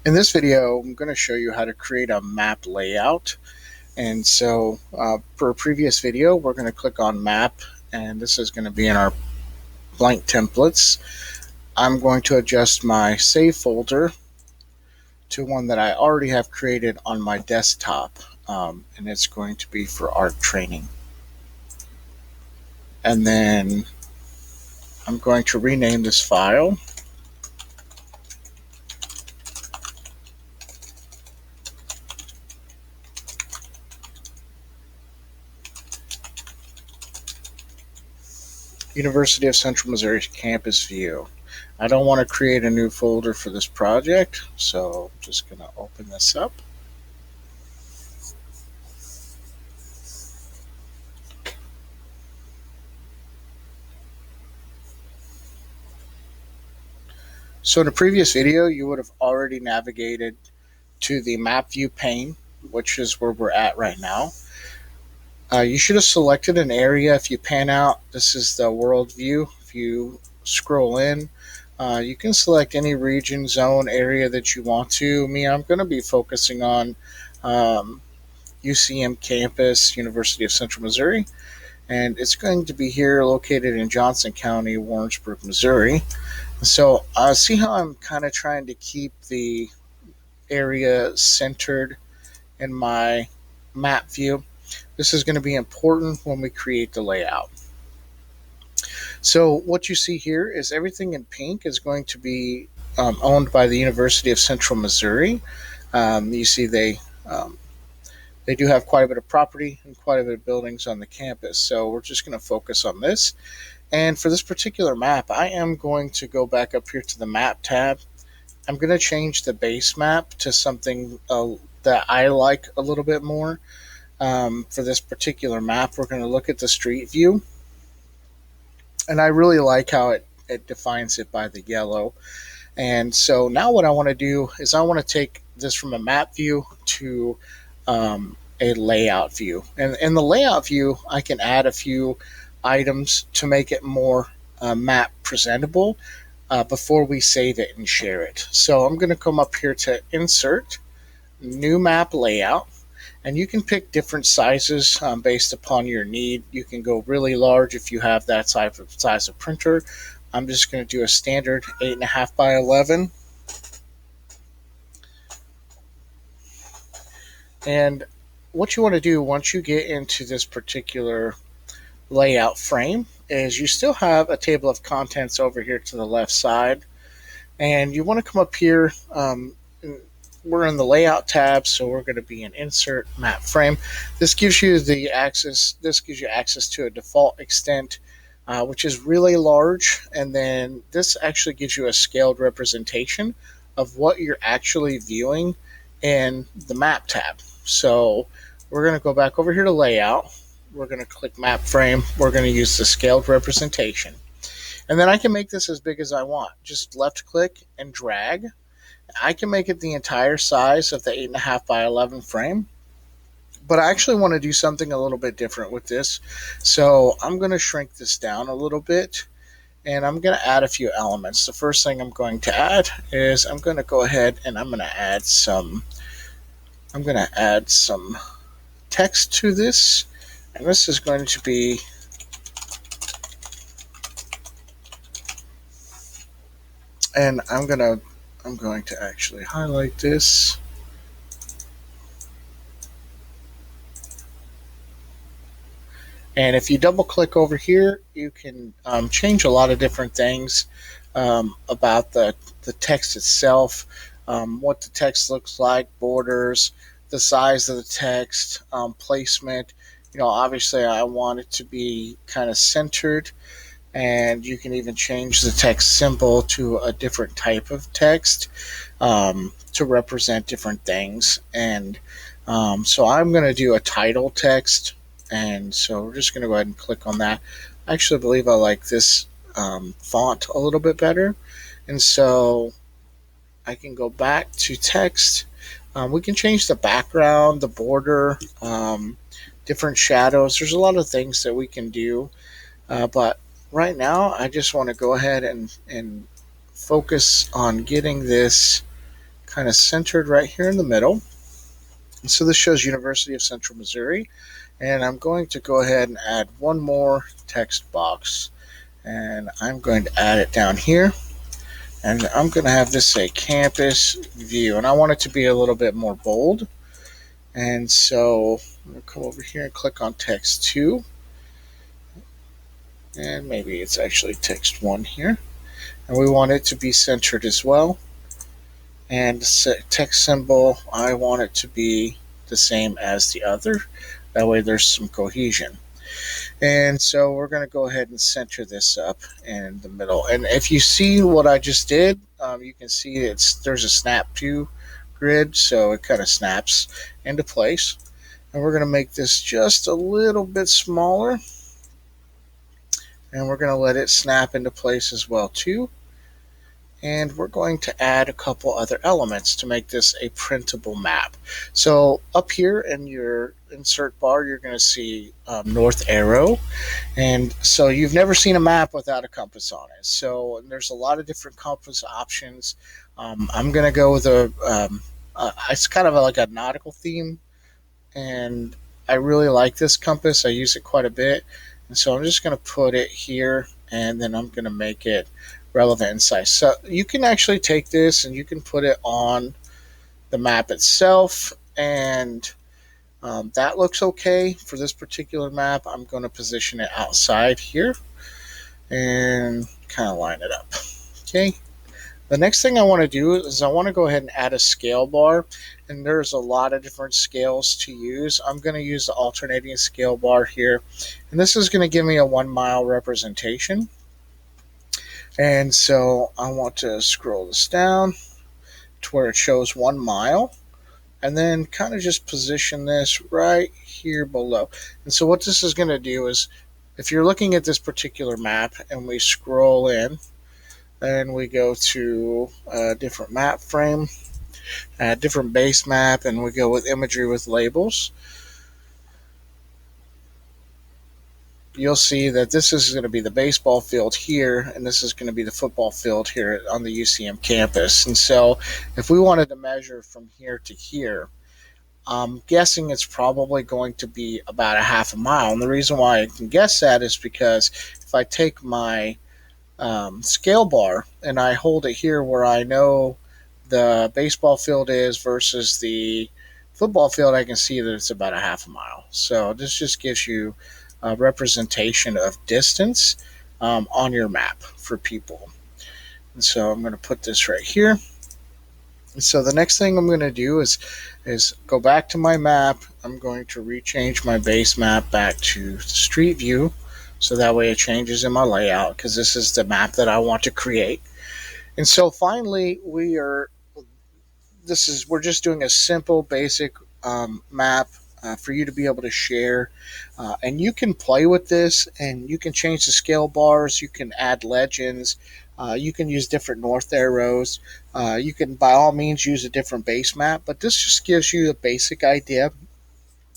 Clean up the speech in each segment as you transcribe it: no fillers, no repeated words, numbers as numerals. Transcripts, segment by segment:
In this video, I'm going to show you how to create a map layout. And so for a previous video, we're going to click on map, and this is going to be in our blank templates. I'm going to adjust my save folder to one that I already have created on my desktop, and it's going to be for art training. And then I'm going to rename this file. University of Central Missouri Campus View. I don't want to create a new folder for this project, so I'm just going to open this up. So in a previous video, you would have already navigated to the map view pane, which is where we're at right now. You should have selected an area. If you pan out, this is the world view. If you scroll in, you can select any region, zone, area that you want to. I'm going to be focusing on UCM campus, University of Central Missouri, and it's going to be here located in Johnson County, Warrensburg, Missouri. So see how I'm kind of trying to keep the area centered in my map view. This is going to be important when we create the layout. So what you see here is everything in pink is going to be owned by the University of Central Missouri. You see they do have quite a bit of property and quite a bit of buildings on the campus. So we're just going to focus on this. And for this particular map, I am going to go back up here to the map tab. I'm going to change the base map to something that I like a little bit more. For this particular map, we're going to look at the street view. And I really like how it defines it by the yellow. And so now what I want to do is I want to take this from a map view to a layout view. And in the layout view, I can add a few items to make it more map presentable before we save it and share it. So I'm going to come up here to Insert, New Map Layout, and you can pick different sizes based upon your need. You can go really large if you have that size of printer. I'm just going to do a standard 8.5 by 11. And what you want to do once you get into this particular layout frame is you still have a table of contents over here to the left side, and you want to come up here. We're in the layout tab, so we're going to be in Insert Map Frame. This gives you access to a default extent, which is really large, and then this actually gives you a scaled representation of what you're actually viewing in the map tab. So we're going to go back over here to Layout. We're going to click Map Frame. We're going to use the scaled representation. And then I can make this as big as I want. Just left click and drag. I can make it the entire size of the 8.5 by 11 frame. But I actually want to do something a little bit different with this. So I'm going to shrink this down a little bit. And I'm going to add a few elements. The first thing I'm going to add is I'm going to go ahead and I'm going to add some text to this. And this is going to be and I'm going to actually highlight this. And if you double click over here, you can change a lot of different things about the text itself, what the text looks like, borders, the size of the text, placement. Obviously I want it to be kind of centered, and you can even change the text symbol to a different type of text to represent different things. And so I'm going to do a title text, and so we're just going to go ahead and click on that. I actually believe I like this font a little bit better, and so I can go back to text. We can change the background, the border, different shadows. There's a lot of things that we can do, but right now I just want to go ahead and focus on getting this kind of centered right here in the middle. And so this shows University of Central Missouri. And I'm going to go ahead and add one more text box. And I'm going to add it down here. And I'm going to have this say campus view. And I want it to be a little bit more bold. And so I'm going to come over here and click on text 2. And maybe it's actually text 1 here. And we want it to be centered as well. And text symbol, I want it to be the same as the other. That way there's some cohesion. And so we're going to go ahead and center this up in the middle. And if you see what I just did, you can see there's a snap to grid, so it kind of snaps into place. And we're going to make this just a little bit smaller. And we're going to let it snap into place as well too. And we're going to add a couple other elements to make this a printable map. So up here in your insert bar, you're going to see north arrow. And so you've never seen a map without a compass on it. So there's a lot of different compass options. I'm going to go with it's kind of like a nautical theme. And I really like this compass. I use it quite a bit. And so I'm just going to put it here, and then I'm going to make it relevant in size. So you can actually take this and you can put it on the map itself, and that looks okay for this particular map. I'm going to position it outside here and kind of line it up. Okay. The next thing I want to do is I want to go ahead and add a scale bar, and there's a lot of different scales to use. I'm going to use the alternating scale bar here, and this is going to give me a 1 mile representation. And so I want to scroll this down to where it shows 1 mile, and then kind of just position this right here below. And so what this is going to do is, if you're looking at this particular map and we scroll in and we go to a different map frame, a different base map, and we go with imagery with labels, you'll see that this is going to be the baseball field here, and this is going to be the football field here on the UCM campus. And so if we wanted to measure from here to here, I'm guessing it's probably going to be about a half a mile. And the reason why I can guess that is because if I take my scale bar and I hold it here where I know the baseball field is versus the football field, I can see that it's about a half a mile. So this just gives you a representation of distance on your map for people. And so I'm going to put this right here. And so the next thing I'm going to do is go back to my map. I'm going to rechange my base map back to Street View, so that way it changes in my layout, because this is the map that I want to create. And so finally we're just doing a simple basic map for you to be able to share, and you can play with this, and you can change the scale bars, you can add legends, you can use different north arrows, you can by all means use a different base map, but this just gives you a basic idea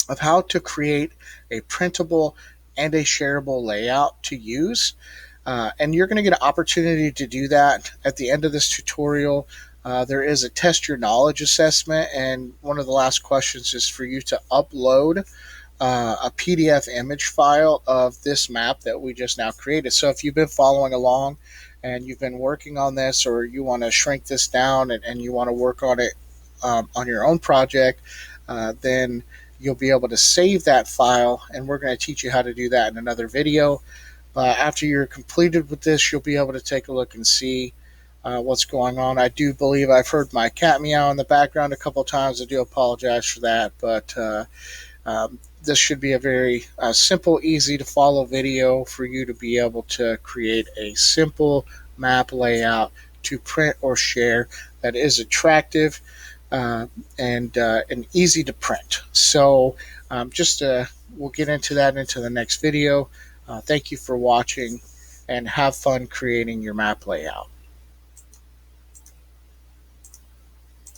of how to create a printable and a shareable layout to use. And you're going to get an opportunity to do that at the end of this tutorial. There is a test your knowledge assessment, and one of the last questions is for you to upload a PDF image file of this map that we just now created. So if you've been following along and you've been working on this, or you want to shrink this down and you want to work on it on your own project, then you'll be able to save that file, and we're going to teach you how to do that in another video. After you're completed with this, you'll be able to take a look and see what's going on. I do believe I've heard my cat meow in the background a couple times. I do apologize for that, but this should be a very simple, easy to follow video for you to be able to create a simple map layout to print or share that is attractive and easy to print. So we'll get into that into the next video. Thank you for watching, and have fun creating your map layout.